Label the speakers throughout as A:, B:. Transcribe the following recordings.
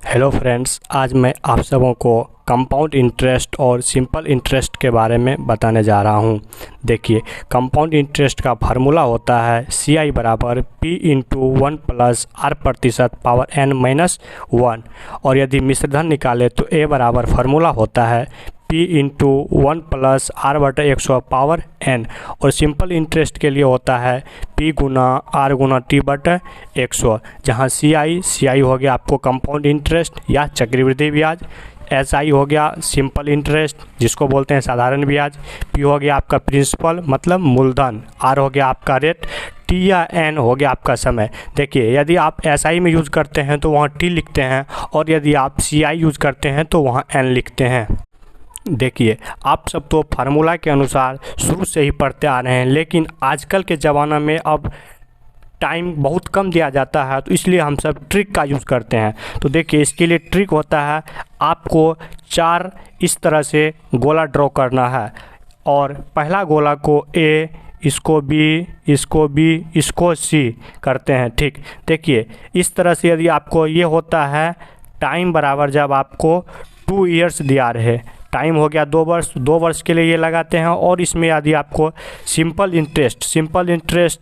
A: Hello friends, आज मैं आप सबों को कंपाउंड इंटरेस्ट और सिंपल इंटरेस्ट के बारे में बताने जा रहा हूं। देखिए, कंपाउंड इंटरेस्ट का फार्मूला होता है CI बराबर P इंटू 1 प्लस R प्रतिशत पावर N माइनस 1। और यदि मिश्रधन निकाले तो A बराबर फार्मूला होता है P इंटू 1 प्लस R बटा 100 पावर N। और सिंपल इंटरेस्ट के लिए होता है P गुना R गुना T बटा 100, जहाँ CI हो गया आपको कंपाउंड इंटरेस्ट या चक्रवृद्धि ब्याज, SI हो गया सिंपल इंटरेस्ट जिसको बोलते हैं साधारण ब्याज, P हो गया आपका प्रिंसिपल मतलब मूलधन, R हो गया आपका रेट, T या N हो गया आपका समय। देखिए, यदि आप SI में यूज़ करते हैं तो वहाँ T लिखते हैं, और यदि आप CI यूज़ करते हैं तो वहाँ N लिखते हैं। देखिए, आप सब तो फार्मूला के अनुसार शुरू से ही पढ़ते आ रहे हैं, लेकिन आजकल के ज़माना में अब टाइम बहुत कम दिया जाता है, तो इसलिए हम सब ट्रिक का यूज़ करते हैं। तो देखिए, इसके लिए ट्रिक होता है, आपको 4 इस तरह से गोला ड्रॉ करना है, और पहला गोला को A, इसको B, इसको B, इसको C करते हैं। ठीक, देखिए इस तरह से यदि आपको ये होता है, टाइम बराबर जब आपको 2 ईयर्स दिया रहे, टाइम हो गया 2 वर्ष, 2 वर्ष के लिए ये लगाते हैं। और इसमें यदि आपको सिंपल इंटरेस्ट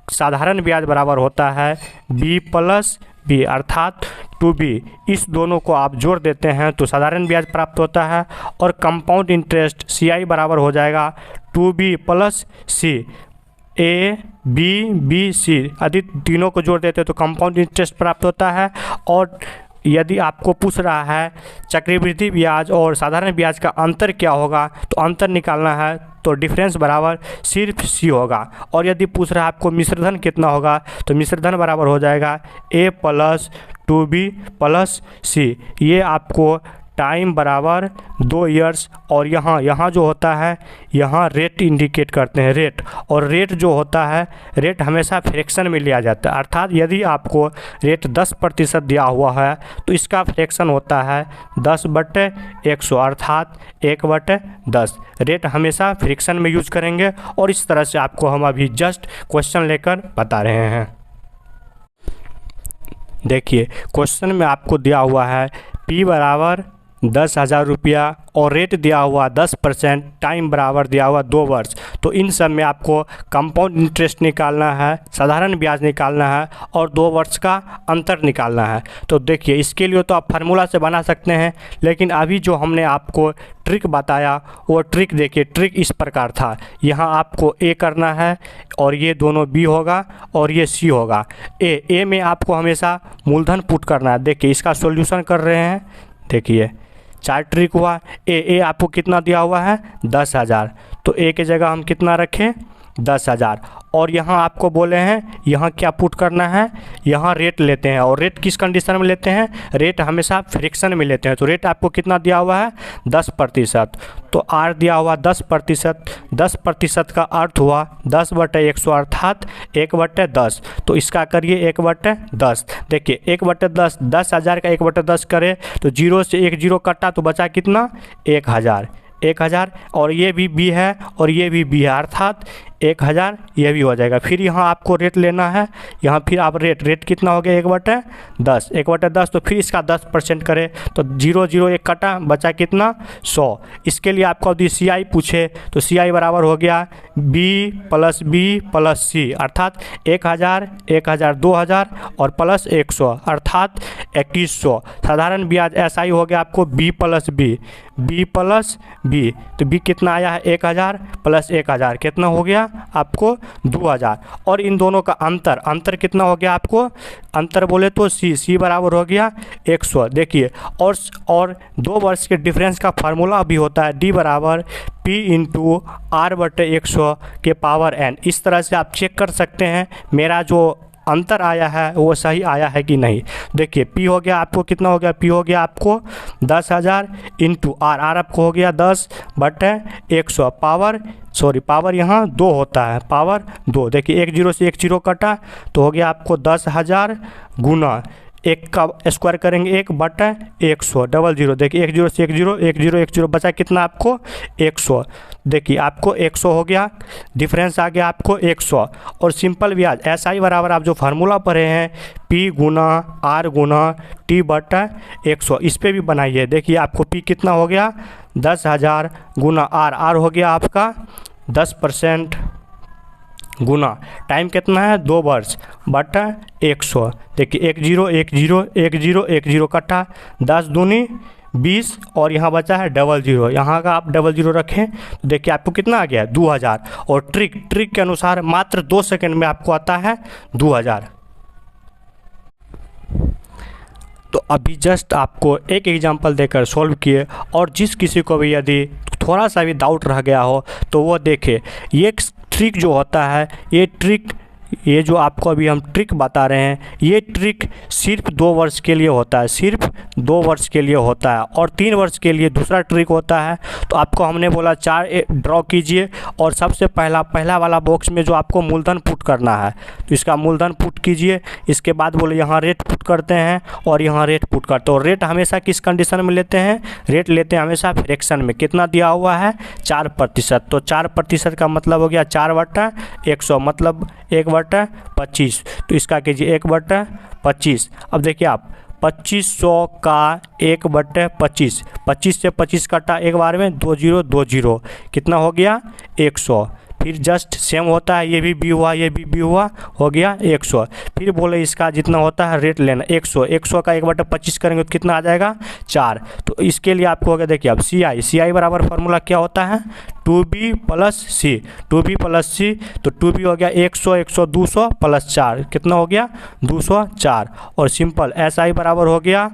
A: साधारण ब्याज बराबर होता है B प्लस B अर्थात 2B, इस दोनों को आप जोड़ देते हैं तो साधारण ब्याज प्राप्त होता है। और कंपाउंड इंटरेस्ट CI बराबर हो जाएगा 2B plus C, A B B C आदि तीनों को जोड़ देते हैं तो कंपाउंड इंटरेस्ट प्राप्त होता है। और यदि आपको पूछ रहा है चक्रवृद्धि ब्याज और साधारण ब्याज का अंतर क्या होगा, तो अंतर निकालना है तो डिफरेंस बराबर सिर्फ C होगा। और यदि पूछ रहा है आपको मिश्रधन कितना होगा, तो मिश्रधन बराबर हो जाएगा A plus 2B plus C। ये आपको टाइम बराबर 2 ईयर्स, और यहाँ जो होता है, यहाँ रेट इंडिकेट करते हैं, रेट। और रेट जो होता है, रेट हमेशा फ्रैक्शन में लिया जाता है, अर्थात यदि आपको रेट 10% दिया हुआ है तो इसका फ्रैक्शन होता है 10/100 अर्थात 1/10। रेट हमेशा फ्रैक्शन में यूज करेंगे, और इस तरह से आपको हम अभी जस्ट क्वेश्चन लेकर बता रहे हैं। देखिए, क्वेश्चन में आपको दिया हुआ है P बराबर 10,000 रुपया और रेट दिया हुआ 10%, टाइम बराबर दिया हुआ 2 वर्ष। तो इन सब में आपको कंपाउंड इंटरेस्ट निकालना है, साधारण ब्याज निकालना है, और 2 वर्ष का अंतर निकालना है। तो देखिए, इसके लिए तो आप फार्मूला से बना सकते हैं, लेकिन अभी जो हमने आपको ट्रिक बताया वो ट्रिक देखिए, ट्रिक इस प्रकार था। यहाँ आपको A करना है, और ये दोनों B होगा, और ये C होगा। A में आपको हमेशा मूलधन पुट करना है। देखिए, इसका सॉल्यूशन कर रहे हैं। देखिए, 4 ट्रिक हुआ। A आपको कितना दिया हुआ है 10,000, तो A की जगह हम कितना रखें 10,000। और यहाँ आपको बोले हैं यहाँ क्या पुट करना है, यहाँ रेट लेते हैं। और रेट किस कंडीशन में लेते हैं, रेट हमेशा फ्रैक्शन में लेते हैं। तो रेट आपको कितना दिया हुआ है 10%, तो R दिया हुआ 10%, 10% का अर्थ हुआ 10/100 अर्थात 1/10। तो इसका करिए 1/10। देखिए 1/10, 10,000 का 1/10 करे तो 0 से 1 0 कटा तो बचा कितना 1,000। और ये भी B है और ये भी B है अर्थात 1,000 ये भी हो जाएगा। फिर यहाँ आपको रेट लेना है, यहाँ फिर आप रेट कितना हो गया 1/10, तो फिर इसका 10% करें तो 0 0 1 कटा बचा कितना 100। इसके लिए आपको यदि CI पूछे तो CI बराबर हो गया B plus B plus C अर्थात 1,000, 2,000 और प्लस 100 अर्थात 2100। साधारण ब्याज SI हो गया आपको B प्लस B, तो B कितना आया है 1,000 प्लस 1,000 कितना हो गया आपको 2,000। और इन दोनों का अंतर कितना हो गया आपको, अंतर बोले तो C बराबर हो गया 100। देखिए, और 2 वर्ष के डिफरेंस का फार्मूला भी होता है D बराबर P इंटू R/100 के पावर N। इस तरह से आप चेक कर सकते हैं मेरा जो अंतर आया है वो सही आया है कि नहीं। देखिए, P हो गया आपको कितना हो गया, P हो गया आपको 10,000 इंटू R आपको हो गया 10/100 पावर यहाँ 2 होता है, पावर 2। देखिए 1 0 से 1 0 कटा तो हो गया आपको 10,000 गुना एक का स्क्वायर करेंगे 1/100 डबल जीरो। देखिए 1 0 से 1 0 1 0 1 0 बचा कितना आपको 100। देखिए आपको 100 हो गया, डिफरेंस आ गया आपको 100। और सिंपल ब्याज SI बराबर आप जो फार्मूला पढ़े हैं P गुना R गुना T/100, इस पर भी बनाइए। देखिए आपको P कितना हो गया 10,000 गुना R हो गया आपका 10% गुना टाइम कितना है 2 वर्ष बटा 100। देखिए 1 0 1 0 1 0 1 0 कटा 10 दूनी 20 और यहाँ बचा है डबल जीरो, यहाँ का आप डबल जीरो रखें तो देखिए आपको कितना आ गया 2000। और ट्रिक के अनुसार मात्र 2 सेकंड में आपको आता है 2000। तो अभी जस्ट आपको एक एग्जांपल देकर सॉल्व किए, और जिस किसी को भी यदि थोड़ा सा भी डाउट रह गया हो तो वो देखे। ये ट्रिक जो होता है ये जो आपको अभी हम ट्रिक बता रहे हैं, ये ट्रिक सिर्फ 2 वर्ष के लिए होता है, सिर्फ 2 वर्ष के लिए होता है। और 3 वर्ष के लिए दूसरा ट्रिक होता है। तो आपको हमने बोला 4 ड्रॉ कीजिए और सबसे पहला वाला बॉक्स में जो आपको मूलधन पुट करना है तो इसका मूलधन पुट कीजिए। इसके बाद बोले यहाँ रेट पुट करते हैं और यहाँ रेट पुट करते हैं। और रेट हमेशा किस कंडीशन में लेते हैं, रेट लेते हैं हमेशा फ्रैक्शन में। कितना दिया हुआ है 4%, तो 4% का मतलब हो गया 4/100 मतलब 1/25। तो इसका कीजिए 1/25। अब देखिए आप 2500 का 1/25, 25 से 25 कटा एक बार में 2020, कितना हो गया 100। फिर जस्ट सेम होता है, ये भी बी हुआ ये भी बी हुआ, हो गया 100। फिर बोले इसका जितना होता है रेट लेना 100 का 1/25 करेंगे तो कितना आ जाएगा 4। तो इसके लिए आपको हो गया देखिए अब CI बराबर फार्मूला क्या होता है 2B + C, 2B + C। तो 2B हो गया 100 100 200 + 4, कितना हो गया 204। और सिंपल SI बराबर हो गया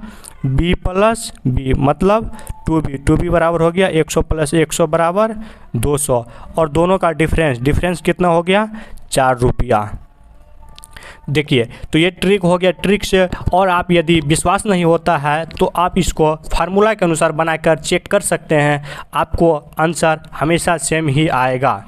A: B + B मतलब 2B बराबर हो गया 100 + 100 बराबर 200। और दोनों का डिफरेंस कितना हो गया 4 रुपया। देखिए तो ये ट्रिक हो गया। ट्रिक से और आप यदि विश्वास नहीं होता है तो आप इसको फार्मूला के अनुसार बनाकर चेक कर सकते हैं, आपको आंसर हमेशा सेम ही आएगा।